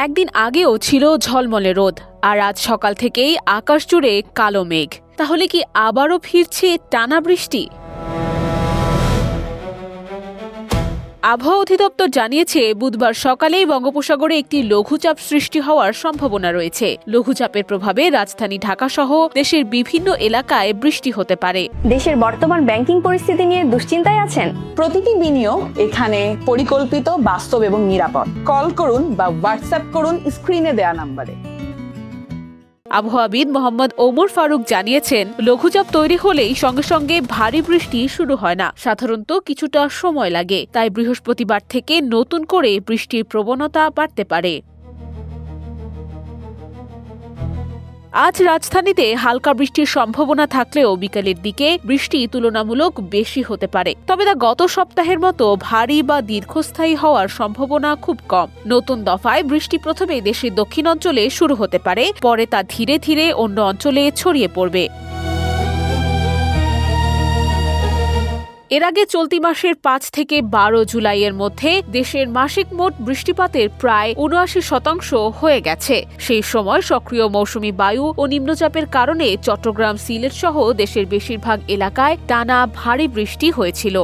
একদিন আগেও ছিল ঝলমলে রোদ, আর আজ সকাল থেকেই আকাশ জুড়ে কালো মেঘ। তাহলে কি আবারও ফিরছে টানা বৃষ্টি? আবহাওয়া অধিদপ্তর জানিয়েছে, বুধবার সকালেই বঙ্গোপসাগরে একটি লঘুচাপ সৃষ্টি হওয়ার সম্ভাবনা রয়েছে। লঘুচাপের প্রভাবে রাজধানী ঢাকা সহ দেশের বিভিন্ন এলাকায় বৃষ্টি হতে পারে। দেশের বর্তমান ব্যাংকিং পরিস্থিতি নিয়ে দুশ্চিন্তায় আছেন? প্রতিটি বিনিয়োগ এখানে পরিকল্পিত, বাস্তব এবং নিরাপদ। কল করুন বা হোয়াটসঅ্যাপ করুন স্ক্রিনে দেয়া নম্বরে। আবহাওয়াবিদ মোহাম্মদ ওমর ফারুক জানিয়েছেন, লঘুচাপ তৈরি হলেই সঙ্গে সঙ্গে ভারী বৃষ্টি শুরু হয় না, সাধারণত কিছুটা সময় লাগে। তাই বৃহস্পতিবার থেকে নতুন করে বৃষ্টির প্রবণতা বাড়তে পারে। আজ রাজধানীতে হালকা বৃষ্টির সম্ভাবনা থাকলেও বিকেলের দিকে বৃষ্টি তুলনামূলক বেশি হতে পারে। তবে তা গত সপ্তাহের মতো ভারী বা দীর্ঘস্থায়ী হওয়ার সম্ভাবনা খুব কম। নতুন দফায় বৃষ্টি প্রথমে দেশের দক্ষিণ অঞ্চলে শুরু হতে পারে, পরে তা ধীরে ধীরে অন্য অঞ্চলে ছড়িয়ে পড়বে। এর আগে চলতি মাসের ৫ থেকে ১২ জুলাইয়ের মধ্যে দেশের মাসিক মোট বৃষ্টিপাতের প্রায় ৭৯% হয়ে গেছে। সেই সময় সক্রিয় মৌসুমী বায়ু ও নিম্নচাপের কারণে চট্টগ্রাম, সিলেট সহ দেশের বেশিরভাগ এলাকায় টানা ভারী বৃষ্টি হয়েছিল।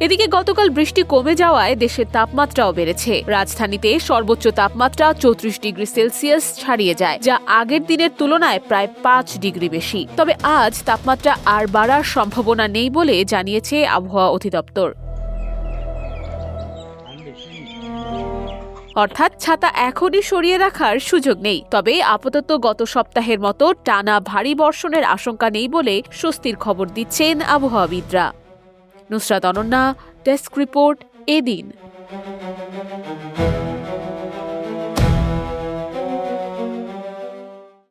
এদিকে গতকাল বৃষ্টি কমে যাওয়ায় দেশের তাপমাত্রাও বেড়েছে। রাজধানীতে সর্বোচ্চ তাপমাত্রা ৩৪ ডিগ্রি সেলসিয়াস ছাড়িয়ে যায়, যা আগের দিনের তুলনায় প্রায় ৫ ডিগ্রি বেশি। তবে আজ তাপমাত্রা আর বাড়ার সম্ভাবনা নেই বলে জানিয়েছে আবহাওয়া অধিদপ্তর। অর্থাৎ ছাতা এখনই সরিয়ে রাখার সুযোগ নেই। তবে আপাতত গত সপ্তাহের মতো টানা ভারী বর্ষণের আশঙ্কা নেই বলে স্বস্তির খবর দিচ্ছেন আবহাওয়াবিদরা। নুসরাত অনন্যা, ডেস্ক রিপোর্ট, এদিন।